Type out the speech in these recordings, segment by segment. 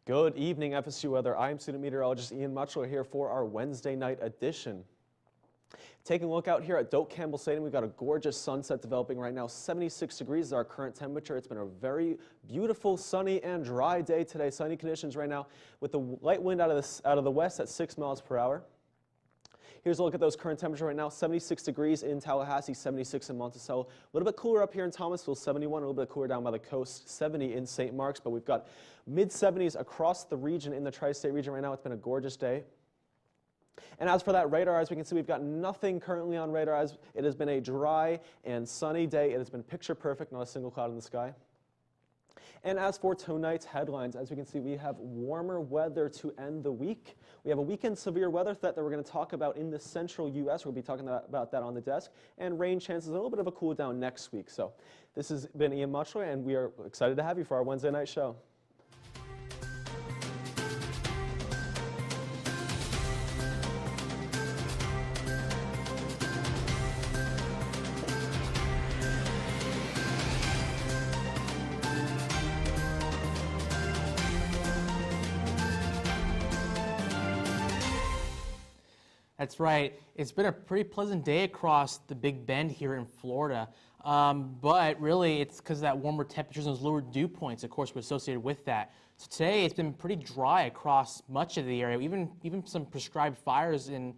Good evening, FSU weather. I'm student meteorologist Ian Mutchler here for our Wednesday night edition. Taking a look out here at Doak Campbell Stadium, we've got a gorgeous sunset developing right now. 76 degrees is our current temperature. It's been a very beautiful, sunny and dry day today. Sunny conditions right now with the light wind out of the west at 6 miles per hour. Here's a look at those current temperatures right now. 76 degrees in Tallahassee, 76 in Monticello. A little bit cooler up here in Thomasville, 71. A little bit cooler down by the coast, 70 in St. Mark's. But we've got mid-70s across the region in the tri-state region right now. It's been a gorgeous day. And as for that radar, as we can see, we've got nothing currently on radar. As it has been a dry and sunny day. It has been picture perfect, not a single cloud in the sky. And as for tonight's headlines, as we can see, we have warmer weather to end the week. We have a weekend severe weather threat that we're going to talk about in the central U.S. We'll be talking about that on the desk. And rain chances, a little bit of a cool down next week. So this has been Ian Mutchler, and we are excited to have you for our Wednesday night show. That's right. It's been a pretty pleasant day across the Big Bend here in Florida. But really, it's because of that warmer temperatures and those lower dew points, of course, were associated with that. So today, it's been pretty dry across much of the area, even some prescribed fires and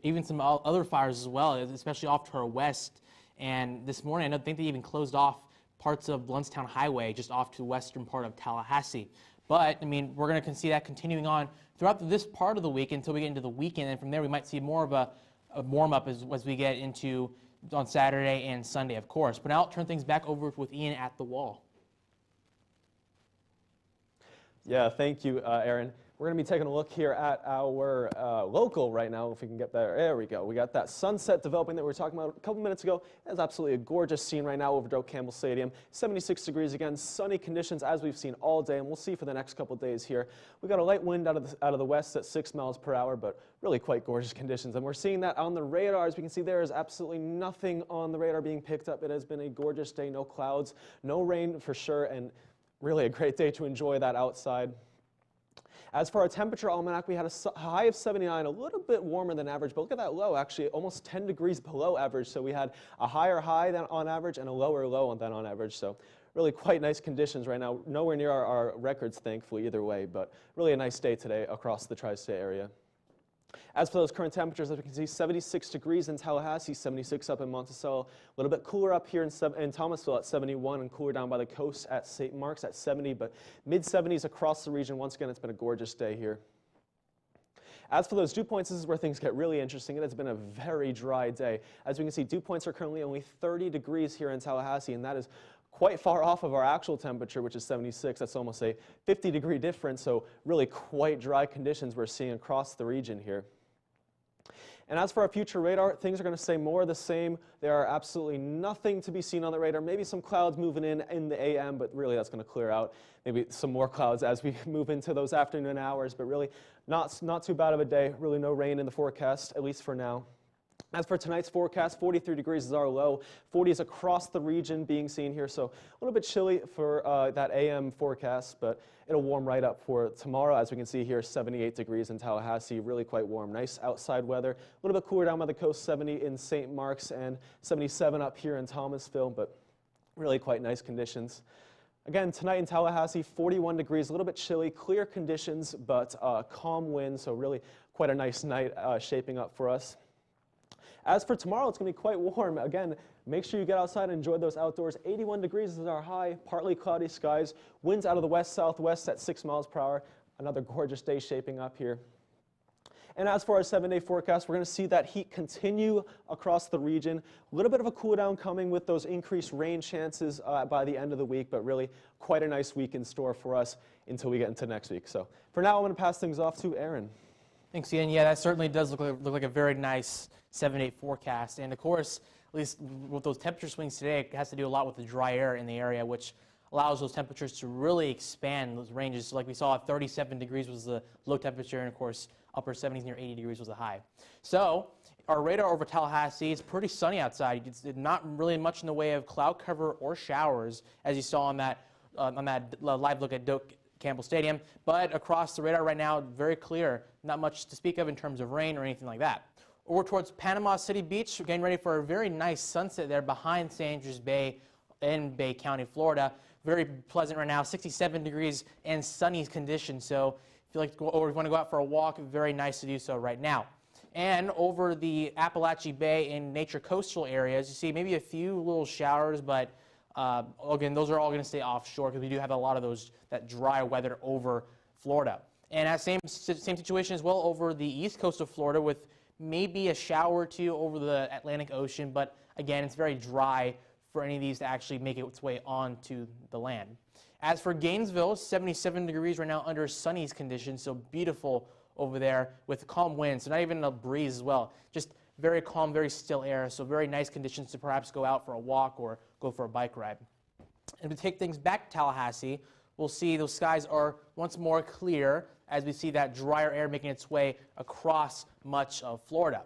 even some other fires as well, especially off to our west. And this morning, I think they even closed off parts of Blountstown Highway just off to the western part of Tallahassee. But, I mean, we're going to see that continuing on throughout this part of the week until we get into the weekend. And from there, we might see more of a warm-up as we get into on Saturday and Sunday, of course. But now I'll turn things back over with Ian at the wall. Yeah, thank you, Aaron. We're going to be taking a look here at our local right now, if we can get there. There we go. We got that sunset developing that we were talking about a couple minutes ago. It's absolutely a gorgeous scene right now over Doak Campbell Stadium. 76 degrees again, sunny conditions as we've seen all day, and we'll see for the next couple days here. We got a light wind out of the west at 6 miles per hour, but really quite gorgeous conditions. And we're seeing that on the radar. As we can see, there is absolutely nothing on the radar being picked up. It has been a gorgeous day, no clouds, no rain for sure, and really a great day to enjoy that outside. As for our temperature almanac, we had a high of 79, a little bit warmer than average, but look at that low, actually almost 10 degrees below average. So we had a higher high than on average and a lower low than on average. So really quite nice conditions right now. Nowhere near our records, thankfully, either way, but really a nice day today across the tri-state area. As for those current temperatures, as we can see, 76 degrees in Tallahassee, 76 up in Monticello, a little bit cooler up here in Thomasville at 71 and cooler down by the coast at St. Mark's at 70, but mid-70s across the region. Once again, it's been a gorgeous day here. As for those dew points, this is where things get really interesting. It has been a very dry day. As we can see, dew points are currently only 30 degrees here in Tallahassee, and that is quite far off of our actual temperature, which is 76. That's almost a 50-degree difference, so really quite dry conditions we're seeing across the region here. And as for our future radar, things are going to stay more the same. There are absolutely nothing to be seen on the radar. Maybe some clouds moving in the AM, but really that's going to clear out. Maybe some more clouds as we move into those afternoon hours, but really not too bad of a day. Really no rain in the forecast, at least for now. As for tonight's forecast, 43 degrees is our low. 40 is across the region being seen here, so a little bit chilly for that AM forecast, but it'll warm right up for tomorrow. As we can see here, 78 degrees in Tallahassee, really quite warm. Nice outside weather. A little bit cooler down by the coast, 70 in St. Mark's and 77 up here in Thomasville, but really quite nice conditions. Again, tonight in Tallahassee, 41 degrees, a little bit chilly, clear conditions, but calm wind, so really quite a nice night shaping up for us. As for tomorrow, it's going to be quite warm. Again, make sure you get outside and enjoy those outdoors. 81 degrees is our high, partly cloudy skies. Winds out of the west-southwest at 6 miles per hour. Another gorgeous day shaping up here. And as for our 7-day forecast, we're going to see that heat continue across the region. A little bit of a cool down coming with those increased rain chances by the end of the week, but really quite a nice week in store for us until we get into next week. So for now, I'm going to pass things off to Aaron. Thanks, Ian. Yeah, that certainly does look like a very nice 7-day forecast. And of course, at least with those temperature swings today, it has to do a lot with the dry air in the area, which allows those temperatures to really expand those ranges. So like we saw, 37 degrees was the low temperature, and of course, upper 70s near 80 degrees was the high. So our radar over Tallahassee, it's pretty sunny outside. It's not really much in the way of cloud cover or showers, as you saw on that live look at Doak Campbell Stadium. But across the radar right now, very clear. Not much to speak of in terms of rain or anything like that. Over towards Panama City Beach, we're getting ready for a very nice sunset there behind San Andreas Bay in Bay County, Florida. Very pleasant right now, 67 degrees and sunny conditions. So if you like to go, or if you want to go out for a walk, very nice to do so right now. And over the Appalachia Bay and nature coastal areas, you see maybe a few little showers, but again, those are all going to stay offshore because we do have a lot of that dry weather over Florida. And that same situation as well over the east coast of Florida with maybe a shower or two over the Atlantic Ocean, but again, it's very dry for any of these to actually make its way onto the land. As for Gainesville, 77 degrees right now under sunny conditions, so beautiful over there with calm winds, so not even a breeze as well. Just very calm, very still air, so very nice conditions to perhaps go out for a walk or go for a bike ride. And to take things back to Tallahassee, we'll see those skies are once more clear as we see that drier air making its way across much of Florida.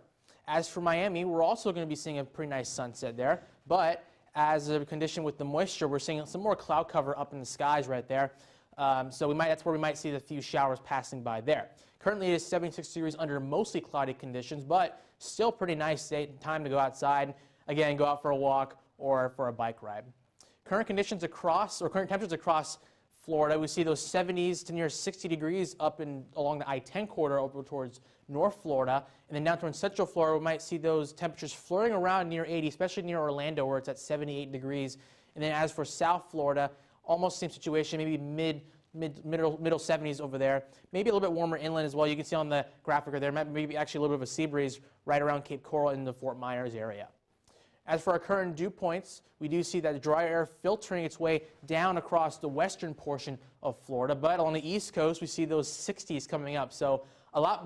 As for Miami, we're also going to be seeing a pretty nice sunset there, but as a condition with the moisture, we're seeing some more cloud cover up in the skies right there. So that's where we might see a few showers passing by there. Currently, it is 76 degrees under mostly cloudy conditions, but still pretty nice time to go outside. Again, go out for a walk or for a bike ride. Current temperatures across Florida, we see those 70s to near 60 degrees up along the I-10 corridor over towards North Florida. And then down towards Central Florida, we might see those temperatures flirting around near 80, especially near Orlando where it's at 78 degrees. And then as for South Florida, almost same situation, maybe middle 70s over there. Maybe a little bit warmer inland as well. You can see on the graphic there, maybe actually a little bit of a sea breeze right around Cape Coral in the Fort Myers area. As for our current dew points, we do see that dry air filtering its way down across the western portion of Florida, but along the east coast, we see those 60s coming up. So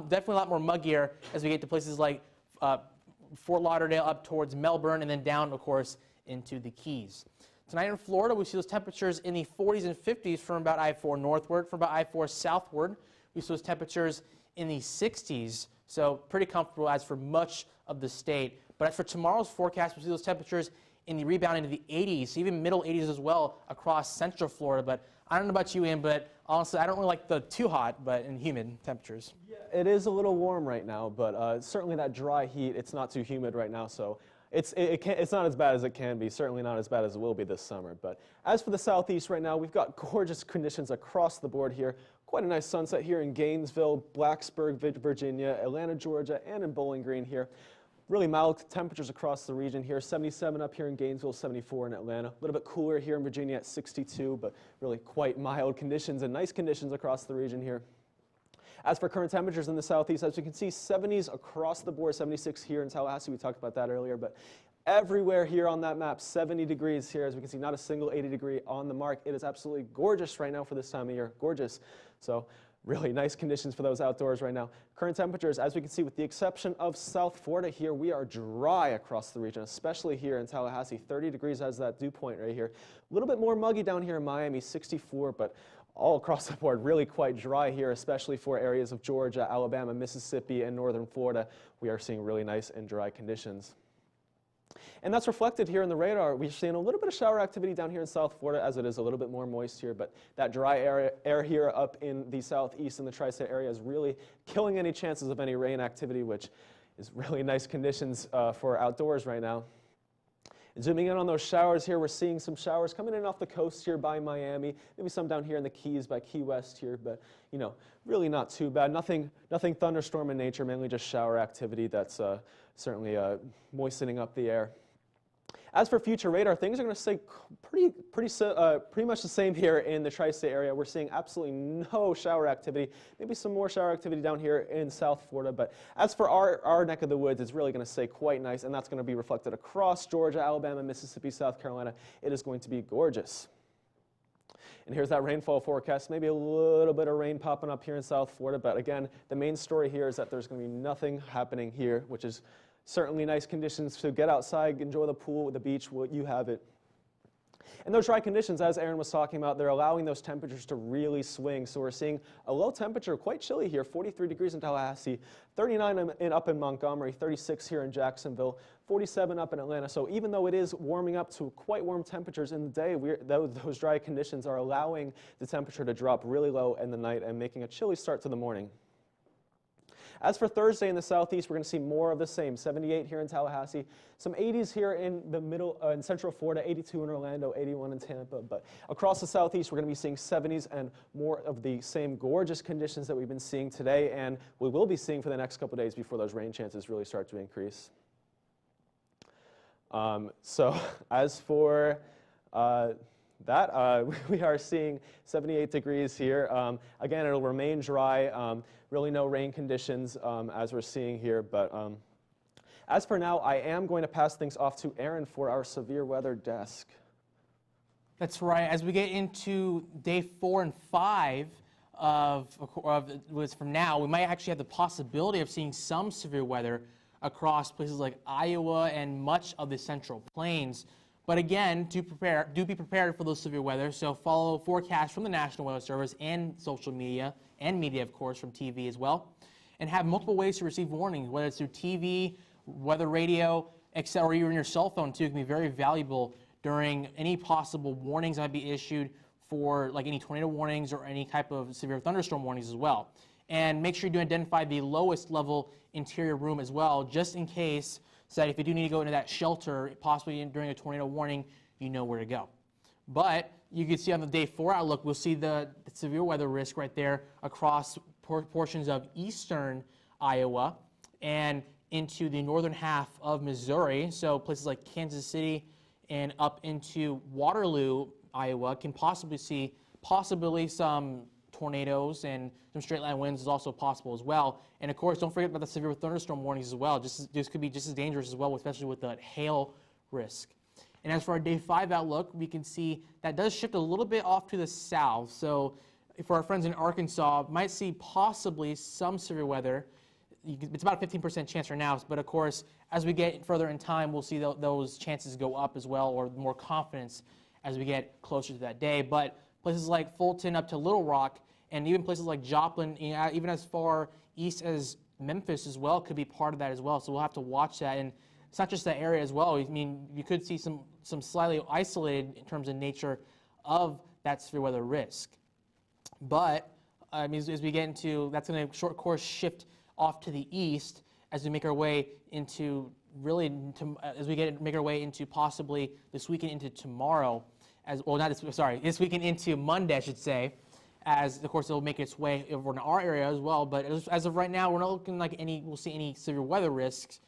definitely a lot more muggier as we get to places like Fort Lauderdale up towards Melbourne and then down, of course, into the Keys. Tonight in Florida, we see those temperatures in the 40s and 50s from about I-4 northward. From about I-4 southward, we see those temperatures in the 60s, so pretty comfortable as for much of the state. But as for tomorrow's forecast, we see those temperatures in the rebound into the 80s, even middle 80s as well across central Florida. But I don't know about you, Ian, but honestly, I don't really like the too hot but in humid temperatures. Yeah, it is a little warm right now, but certainly that dry heat, it's not too humid right now, so it's not as bad as it can be, certainly not as bad as it will be this summer. But as for the southeast right now, we've got gorgeous conditions across the board here. Quite a nice sunset here in Gainesville, Blacksburg, Virginia, Atlanta, Georgia, and in Bowling Green here. Really mild temperatures across the region here, 77 up here in Gainesville, 74 in Atlanta. A little bit cooler here in Virginia at 62, but really quite mild conditions and nice conditions across the region here. As for current temperatures in the southeast, as you can see, 70s across the board, 76 here in Tallahassee. We talked about that earlier, but everywhere here on that map, 70 degrees here. As we can see, not a single 80 degree on the mark. It is absolutely gorgeous right now for this time of year, gorgeous. So really nice conditions for those outdoors right now. Current temperatures, as we can see, with the exception of South Florida here, we are dry across the region, especially here in Tallahassee. 30 degrees as that dew point right here. A little bit more muggy down here in Miami, 64, but all across the board, really quite dry here, especially for areas of Georgia, Alabama, Mississippi, and northern Florida. We are seeing really nice and dry conditions. And that's reflected here in the radar. We're seeing a little bit of shower activity down here in South Florida as it is a little bit more moist here, but that dry air here up in the southeast and the tri-state area is really killing any chances of any rain activity, which is really nice conditions for outdoors right now. And zooming in on those showers here, we're seeing some showers coming in off the coast here by Miami, maybe some down here in the Keys by Key West here, but you know, really not too bad. Nothing thunderstorm in nature, mainly just shower activity that's certainly moistening up the air. As for future radar, things are going to stay pretty much the same here in the tri-state area. We're seeing absolutely no shower activity, maybe some more shower activity down here in South Florida. But as for our neck of the woods, it's really going to stay quite nice, and that's going to be reflected across Georgia, Alabama, Mississippi, South Carolina. It is going to be gorgeous. And here's that rainfall forecast. Maybe a little bit of rain popping up here in South Florida, but again, the main story here is that there's going to be nothing happening here, which is certainly nice conditions to get outside, enjoy the pool, the beach, you have it. And those dry conditions, as Aaron was talking about, they're allowing those temperatures to really swing. So we're seeing a low temperature, quite chilly here, 43 degrees in Tallahassee, 39 up in Montgomery, 36 here in Jacksonville, 47 up in Atlanta. So even though it is warming up to quite warm temperatures in the day, those dry conditions are allowing the temperature to drop really low in the night and making a chilly start to the morning. As for Thursday in the southeast, we're going to see more of the same. 78 here in Tallahassee, some 80s here in the middle, in central Florida, 82 in Orlando, 81 in Tampa. But across the southeast, we're going to be seeing 70s and more of the same gorgeous conditions that we've been seeing today, and we will be seeing for the next couple of days before those rain chances really start to increase. So as for we are seeing 78 degrees here. Again, it'll remain dry. Really no rain conditions as we're seeing here. But as for now, I am going to pass things off to Aaron for our severe weather desk. That's right. As we get into day 4 and 5 from now, we might actually have the possibility of seeing some severe weather across places like Iowa and much of the Central Plains. But again, do be prepared for those severe weather. So follow forecasts from the National Weather Service and social media, and media, of course, from TV as well. And have multiple ways to receive warnings, whether it's through TV, weather radio, etc., or even your cell phone too. It can be very valuable during any possible warnings that might be issued for like any tornado warnings or any type of severe thunderstorm warnings as well. And make sure you do identify the lowest level interior room as well, just in case, so that if you do need to go into that shelter, possibly during a tornado warning, you know where to go. But you can see on the day 4 outlook, we'll see the severe weather risk right there across portions of eastern Iowa and into the northern half of Missouri. So places like Kansas City and up into Waterloo, Iowa, can possibly see some tornadoes and some straight line winds is also possible as well. And of course, don't forget about the severe thunderstorm warnings as well. This could be just as dangerous as well, especially with the hail risk. And as for our day 5 outlook, we can see that does shift a little bit off to the south. So for our friends in Arkansas, might see possibly some severe weather. It's about a 15% chance right now, but of course, as we get further in time, we'll see those chances go up as well, or more confidence as we get closer to that day. But places like Fulton up to Little Rock, and even places like Joplin, even as far east as Memphis as well, could be part of that as well. So we'll have to watch that. And it's not just that area as well. I mean, you could see some slightly isolated in terms of nature of that severe weather risk. But as we get into, that's going to short course shift off to the east as we make our way into make our way into possibly this weekend into tomorrow, this weekend into Monday, I should say, as of course it'll make its way over in our area as well. But as of right now, we're not looking like we'll see any severe weather risks,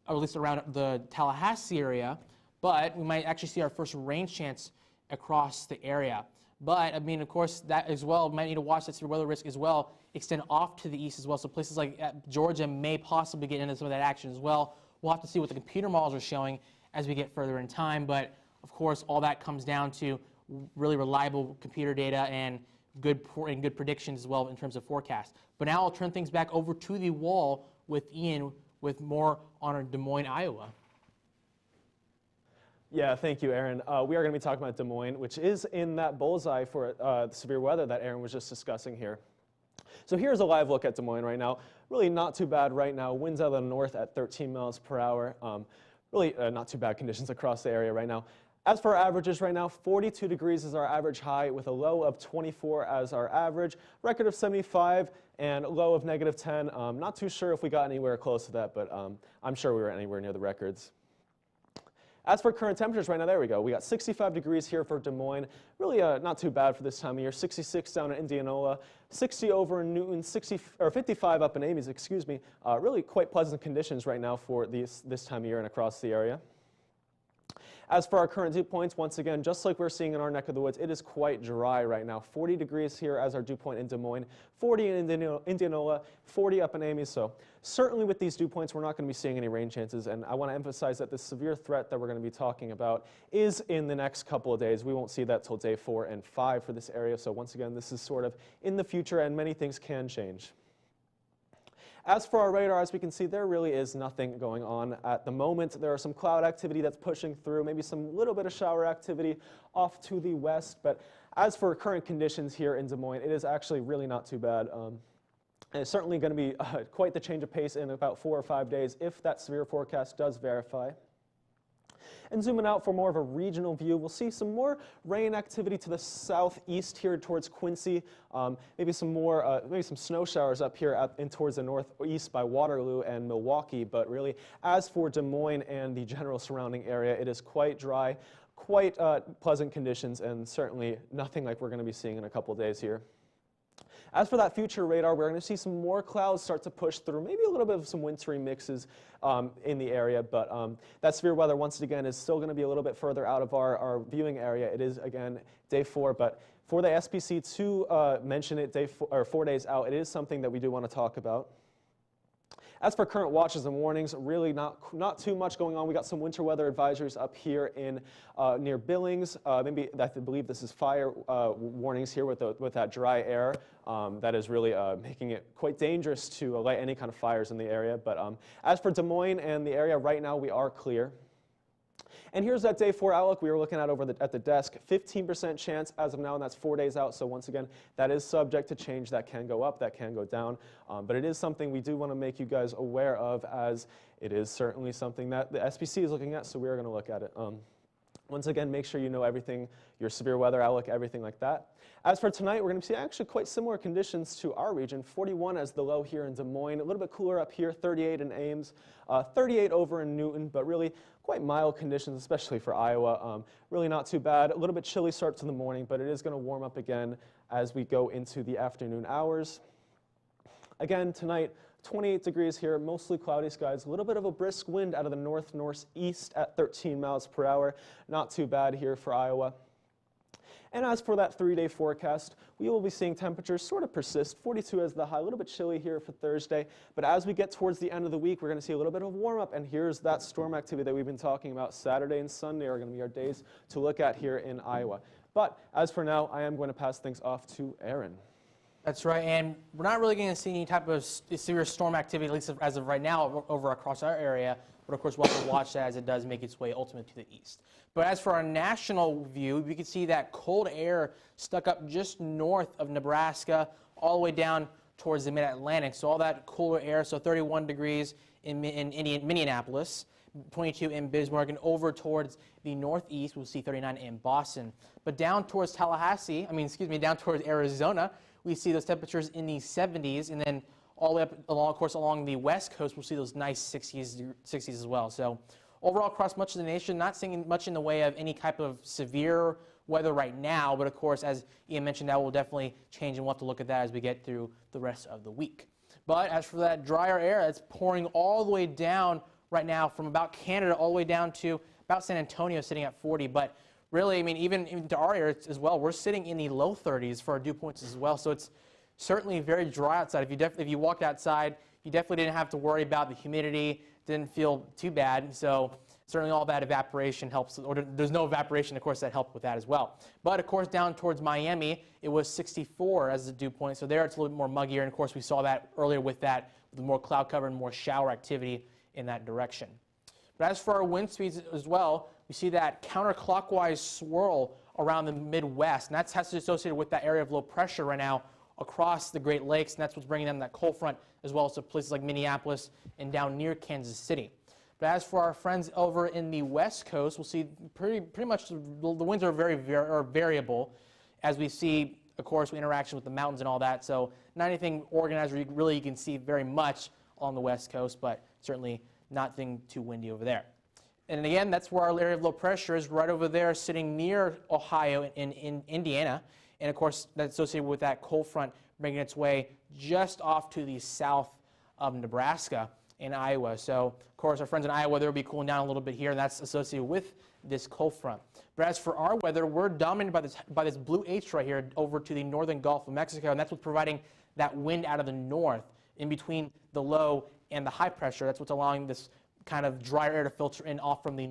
or at least around the Tallahassee area. But we might actually see our first rain chance across the area. But I mean, of course, that as well might need to watch that severe weather risk as well extend off to the east as well. So places like Georgia may possibly get into some of that action as well. We'll have to see what the computer models are showing as we get further in time. But of course, all that comes down to really reliable computer data and good predictions as well in terms of forecast. But now I'll turn things back over to the wall with Ian with more on our Des Moines, Iowa. Yeah, thank you, Aaron. We are going to be talking about Des Moines, which is in that bullseye for the severe weather that Aaron was just discussing here. So here's a live look at Des Moines right now. Really not too bad right now. Winds out of the north at 13 miles per hour. Really not too bad conditions across the area right now. As for our averages right now, 42 degrees is our average high with a low of 24 as our average, record of 75 and low of -10. Not too sure if we got anywhere close to that, but I'm sure we were anywhere near the records. As for current temperatures right now, there we go. We got 65 degrees here for Des Moines. Really not too bad for this time of year. 66 down in Indianola, 60 over in Newton, 55 up in Ames, excuse me. Really quite pleasant conditions right now for this time of year and across the area. As for our current dew points, once again, just like we're seeing in our neck of the woods, it is quite dry right now. 40 degrees here as our dew point in Des Moines, 40 in Indianola, 40 up in Ames. So certainly with these dew points, we're not going to be seeing any rain chances. And I want to emphasize that the severe threat that we're going to be talking about is in the next couple of days. We won't see that till day 4 and 5 for this area. So once again, this is sort of in the future, and many things can change. As for our radar, as we can see, there really is nothing going on at the moment. There are some cloud activity that's pushing through, maybe some little bit of shower activity off to the west. But as for current conditions here in Des Moines, it is actually really not too bad. And it's certainly going to be quite the change of pace in about 4 or 5 days if that severe forecast does verify. And zooming out for more of a regional view, we'll see some more rain activity to the southeast here towards Quincy. Maybe some snow showers up here in towards the northeast by Waterloo and Milwaukee. But really, as for Des Moines and the general surrounding area, it is quite dry, quite pleasant conditions, and certainly nothing like we're going to be seeing in a couple days here. As for that future radar, we're going to see some more clouds start to push through, maybe a little bit of some wintry mixes in the area, but that severe weather, once again, is still going to be a little bit further out of our viewing area. It is, again, day 4, but for the SPC to mention it 4 days out, it is something that we do want to talk about. As for current watches and warnings, really not too much going on. We got some winter weather advisories up here in near Billings. Maybe I believe this is fire warnings here with that dry air. That is really making it quite dangerous to light any kind of fires in the area. But as for Des Moines and the area right now, we are clear. And here's that day 4 outlook we were looking at at the desk. 15% chance as of now, and that's 4 days out. So once again, that is subject to change. That can go up, that can go down. But it is something we do want to make you guys aware of, as it is certainly something that the SPC is looking at, so we are going to look at it. Once again, make sure you know everything, your severe weather outlook, everything like that. As for tonight, we're going to see actually quite similar conditions to our region. 41 as the low here in Des Moines, a little bit cooler up here, 38 in Ames, 38 over in Newton, but really quite mild conditions, especially for Iowa. Really not too bad. A little bit chilly start to the morning, but it is going to warm up again as we go into the afternoon hours. Again, tonight, 28 degrees here, mostly cloudy skies, a little bit of a brisk wind out of the north-northeast at 13 miles per hour. Not too bad here for Iowa. And as for that 3-day forecast, we will be seeing temperatures sort of persist. 42 as the high, a little bit chilly here for Thursday. But as we get towards the end of the week, we're going to see a little bit of warm up. And here's that storm activity that we've been talking about. Saturday and Sunday are going to be our days to look at here in Iowa. But as for now, I am going to pass things off to Aaron. That's right, and we're not really going to see any type of severe storm activity, at least as of right now, over across our area. But of course, we'll have to watch that as it does make its way ultimately to the east. But as for our national view, we can see that cold air stuck up just north of Nebraska, all the way down towards the mid-Atlantic. So all that cooler air, so 31 degrees in Minneapolis, 22 in Bismarck, and over towards the northeast, we'll see 39 in Boston. But down towards down towards Arizona, we see those temperatures in the 70s, and then all the way up along the west coast, we'll see those nice 60s as well. So overall, across much of the nation, not seeing much in the way of any type of severe weather right now, but of course, as Ian mentioned, that will definitely change, and we'll have to look at that as we get through the rest of the week. But as for that drier air, it's pouring all the way down right now from about Canada all the way down to about San Antonio, sitting at 40. But really, I mean, even to our area as well, we're sitting in the low 30s for our dew points as well. So it's certainly very dry outside. If you walked outside, you definitely didn't have to worry about the humidity. Didn't feel too bad. So certainly all that evaporation helps. Or there's no evaporation, of course, that helped with that as well. But of course, down towards Miami, it was 64 as the dew point. So there it's a little bit more muggier. And of course, we saw that earlier with more cloud cover and more shower activity in that direction. But as for our wind speeds as well, we see that counterclockwise swirl around the Midwest, and that's associated with that area of low pressure right now across the Great Lakes, and that's what's bringing them that cold front, as well as to places like Minneapolis and down near Kansas City. But as for our friends over in the West Coast, we'll see pretty much the winds are very variable, as we see, of course, interaction with the mountains and all that. So not anything organized where you can see very much on the West Coast, but certainly nothing too windy over there. And again, that's where our area of low pressure is, right over there, sitting near Ohio in Indiana. And of course, that's associated with that cold front bringing its way just off to the south of Nebraska and Iowa. So, of course, our friends in Iowa, they'll be cooling down a little bit here, and that's associated with this cold front. But as for our weather, we're dominated by this blue H right here over to the northern Gulf of Mexico, and that's what's providing that wind out of the north in between the low and the high pressure. That's what's allowing this kind of drier air to filter in off from the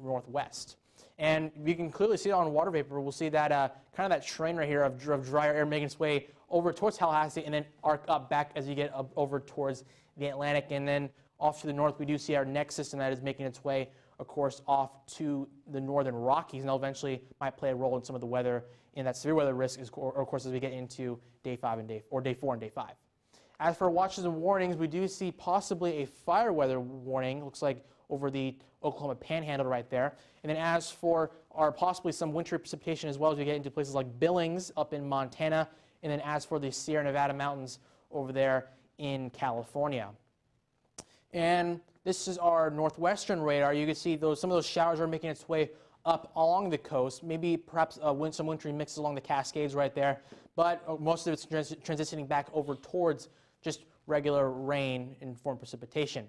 northwest. And you can clearly see it on water vapor. We'll see that kind of that train right here of drier air making its way over towards Tallahassee and then arc up back as you get up over towards the Atlantic. And then off to the north, we do see our next system that is making its way, of course, off to the northern Rockies, and eventually might play a role in some of the weather in that severe weather risk, of course, as we get into day 4 and day 5. As for watches and warnings, we do see possibly a fire weather warning. Looks like over the Oklahoma Panhandle right there. And then as for our possibly some wintry precipitation as well as we get into places like Billings up in Montana, and then as for the Sierra Nevada mountains over there in California. And this is our northwestern radar. You can see some of those showers are making its way up along the coast, maybe perhaps some wintry mixes along the Cascades right there, but most of it's transitioning back over towards just regular rain in form of precipitation.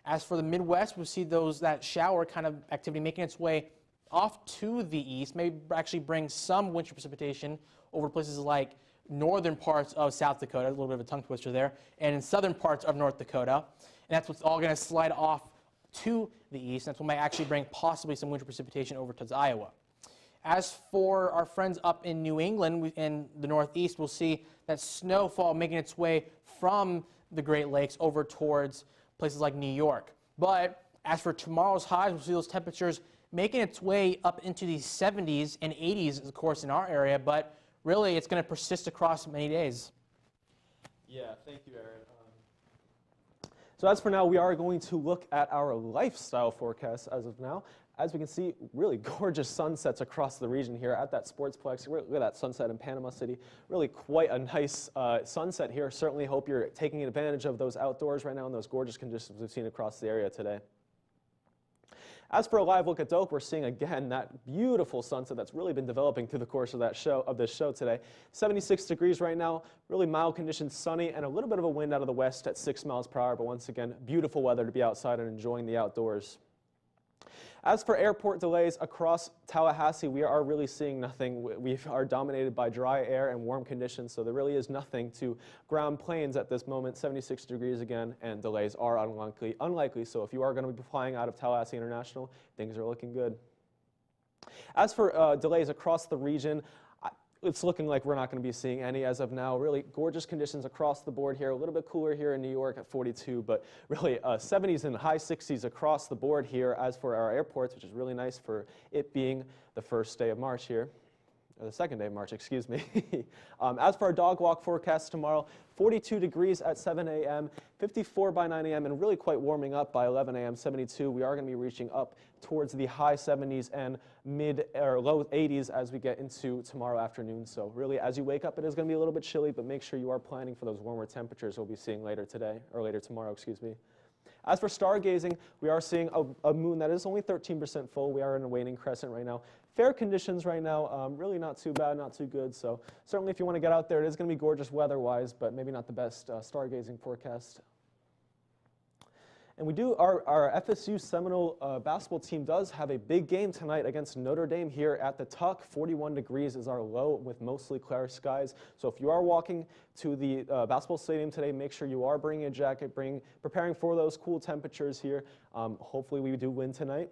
As for the Midwest, we see that shower kind of activity making its way off to the east, maybe actually bring some wintry precipitation over places like northern parts of South Dakota, a little bit of a tongue twister there, and in southern parts of North Dakota. And that's what's all going to slide off to the east. That's what might actually bring possibly some winter precipitation over to Iowa. As for our friends up in New England in the northeast, we'll see that snowfall making its way from the Great Lakes over towards places like New York. But as for tomorrow's highs, we'll see those temperatures making its way up into the 70s and 80s, of course, in our area, but really it's going to persist across many days. Yeah, thank you, Aaron. So as for now, we are going to look at our lifestyle forecast as of now. As we can see, really gorgeous sunsets across the region here at that Sportsplex. Look at that sunset in Panama City. Really quite a nice sunset here. Certainly hope you're taking advantage of those outdoors right now and those gorgeous conditions we've seen across the area today. As for a live look at Doak, we're seeing again that beautiful sunset that's really been developing through the course of this show today. 76 degrees right now, really mild conditions, sunny, and a little bit of a wind out of the west at 6 miles per hour. But once again, beautiful weather to be outside and enjoying the outdoors. As for airport delays across Tallahassee, we are really seeing nothing. We are dominated by dry air and warm conditions, so there really is nothing to ground planes at this moment. 76 degrees again, and delays are unlikely. So if you are going to be flying out of Tallahassee International, things are looking good. As for delays across the region, it's looking like we're not going to be seeing any as of now. Really gorgeous conditions across the board here. A little bit cooler here in New York at 42, but really 70s and high 60s across the board here. As for our airports, which is really nice for it being the first day of March here. Or the second day of March, excuse me. As for our dog walk forecast tomorrow, 42 degrees at 7 a.m., 54 by 9 a.m., and really quite warming up by 11 a.m., 72. We are going to be reaching up towards the high 70s and mid or low 80s as we get into tomorrow afternoon. So really, as you wake up, it is going to be a little bit chilly, but make sure you are planning for those warmer temperatures we'll be seeing later today, or later tomorrow, excuse me. As for stargazing, we are seeing a moon that is only 13% full. We are in a waning crescent right now. Fair conditions right now, really not too bad, not too good. So certainly if you want to get out there, it is going to be gorgeous weather-wise, but maybe not the best stargazing forecast. And we do, our FSU Seminole basketball team does have a big game tonight against Notre Dame here at the Tuck. 41 degrees is our low with mostly clear skies. So if you are walking to the basketball stadium today, make sure you are bringing a jacket, preparing for those cool temperatures here. Hopefully we do win tonight.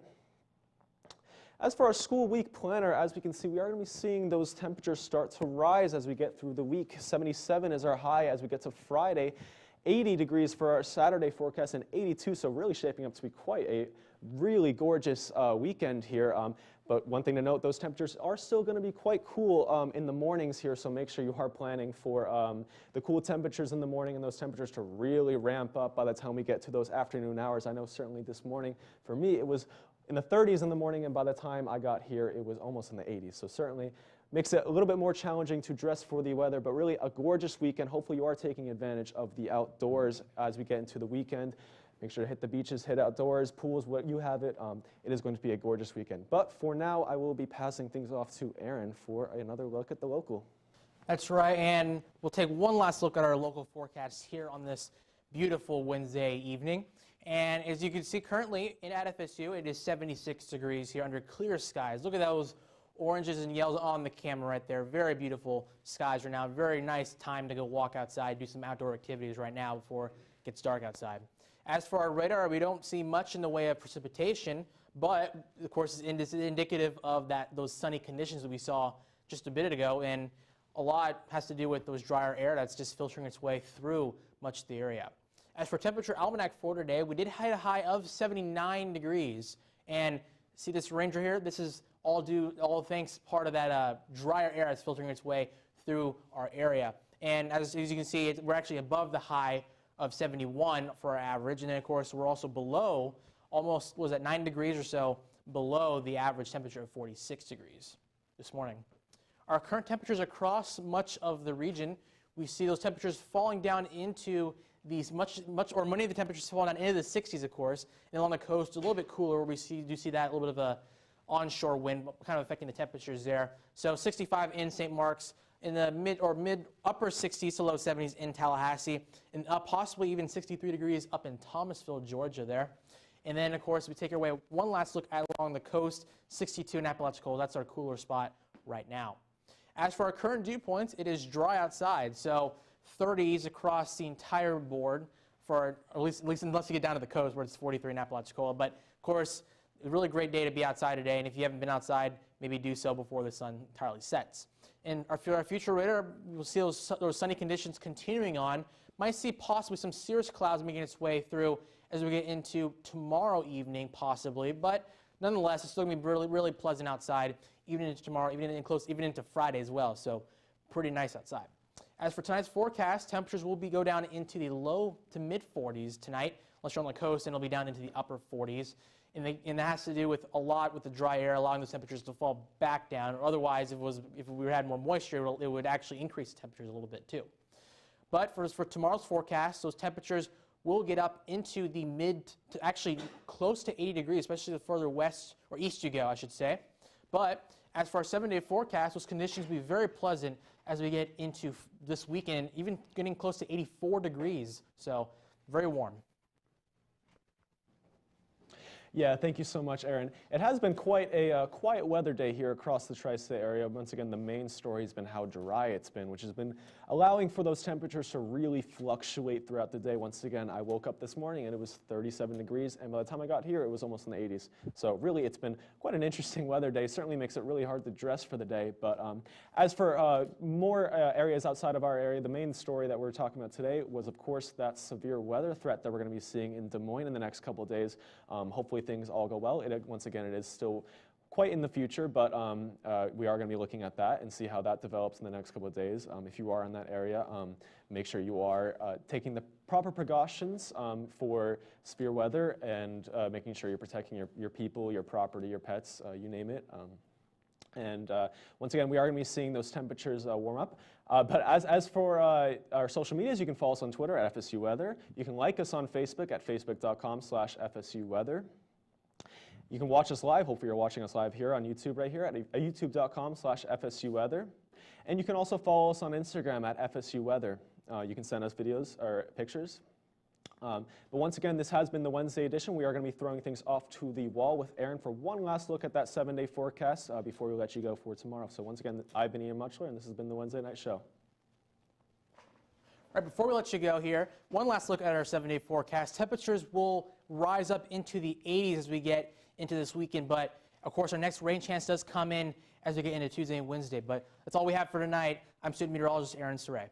As for our school week planner, as we can see, we are going to be seeing those temperatures start to rise as we get through the week. 77 is our high as we get to Friday. 80 degrees for our Saturday forecast and 82, so really shaping up to be quite a really gorgeous weekend here. But one thing to note, those temperatures are still going to be quite cool in the mornings here, so make sure you are planning for the cool temperatures in the morning and those temperatures to really ramp up by the time we get to those afternoon hours. I know certainly this morning, for me, it was in the 30s in the morning, and by the time I got here, it was almost in the 80s. So certainly makes it a little bit more challenging to dress for the weather, but really a gorgeous weekend. Hopefully you are taking advantage of the outdoors as we get into the weekend. Make sure to hit the beaches, hit outdoors, pools, what you have it. It is going to be a gorgeous weekend. But for now, I will be passing things off to Aaron for another look at the local. That's right, and we'll take one last look at our local forecast here on this beautiful Wednesday evening. And as you can see currently at FSU, it is 76 degrees here under clear skies. Look at those oranges and yellows on the camera right there. Very beautiful skies right now. Very nice time to go walk outside, do some outdoor activities right now before it gets dark outside. As for our radar, we don't see much in the way of precipitation, but of course it's indicative of those sunny conditions that we saw just a bit ago, and a lot has to do with those drier air that's just filtering its way through much of the area. As for temperature almanac for today, we did hit a high of 79 degrees. And see this range right here? This is all thanks part of that drier air that's filtering its way through our area. And as you can see, we're actually above the high of 71 for our average. And then, of course, we're also below, almost, was at 9 degrees or so, below the average temperature of 46 degrees this morning. Our current temperatures across much of the region, we see those temperatures falling down into these many of the temperatures falling down into the 60s, of course. And along the coast, a little bit cooler, where we do see that a little bit of a onshore wind kind of affecting the temperatures there. So 65 in St. Mark's, in the upper 60s to low 70s in Tallahassee, and possibly even 63 degrees up in Thomasville, Georgia there. And then, of course, we take our way one last look along the coast, 62 in Apalachicola. That's our cooler spot right now. As for our current dew points, it is dry outside, so 30s across the entire board, for at least unless you get down to the coast where it's 43 in Apalachicola. But, of course, a really great day to be outside today, and if you haven't been outside, maybe do so before the sun entirely sets. And our future radar, we'll see those sunny conditions continuing on. Might see possibly some cirrus clouds making its way through as we get into tomorrow evening, possibly. But nonetheless, it's still going to be really, really pleasant outside, even into tomorrow, even into Friday as well. So pretty nice outside. As for tonight's forecast, temperatures will go down into the low to mid 40s tonight, unless you're on the coast, and it'll be down into the upper 40s. And that has to do with the dry air, allowing those temperatures to fall back down. Or otherwise, if we had more moisture, it would actually increase the temperatures a little bit too. But for tomorrow's forecast, those temperatures will get up into the to actually close to 80 degrees, especially the further west or east you go, I should say. But as for our 7-day forecast, those conditions will be very pleasant as we get into this weekend, even getting close to 84 degrees. So very warm. Yeah, thank you so much, Aaron. It has been quite a quiet weather day here across the tri-state area. Once again, the main story has been how dry it's been, which has been allowing for those temperatures to really fluctuate throughout the day. Once again, I woke up this morning and it was 37 degrees, and by the time I got here, it was almost in the 80s. So really, it's been quite an interesting weather day. Certainly makes it really hard to dress for the day. But as for more areas outside of our area, the main story that we're talking about today was, of course, that severe weather threat that we're going to be seeing in Des Moines in the next couple of days. Hopefully things all go well. Once again, it is still quite in the future, but we are going to be looking at that and see how that develops in the next couple of days. If you are in that area, make sure you are taking the proper precautions for severe weather and making sure you're protecting your people, your property, your pets, you name it. Once again, we are going to be seeing those temperatures warm up. But as for our social medias, you can follow us on Twitter at FSU Weather. You can like us on Facebook at facebook.com/FSU Weather. You can watch us live. Hopefully you're watching us live here on YouTube right here at youtube.com/FSU Weather. And you can also follow us on Instagram at FSU Weather. You can send us videos or pictures. But once again, this has been the Wednesday edition. We are going to be throwing things off to the wall with Aaron for one last look at that 7-day forecast before we let you go for tomorrow. So once again, I've been Ian Muchler, and this has been the Wednesday Night Show. All right, before we let you go here, one last look at our 7-day forecast. Temperatures will rise up into the 80s as we get into this weekend, but of course our next rain chance does come in as we get into Tuesday and Wednesday. But that's all we have for tonight. I'm student meteorologist Aaron Saray.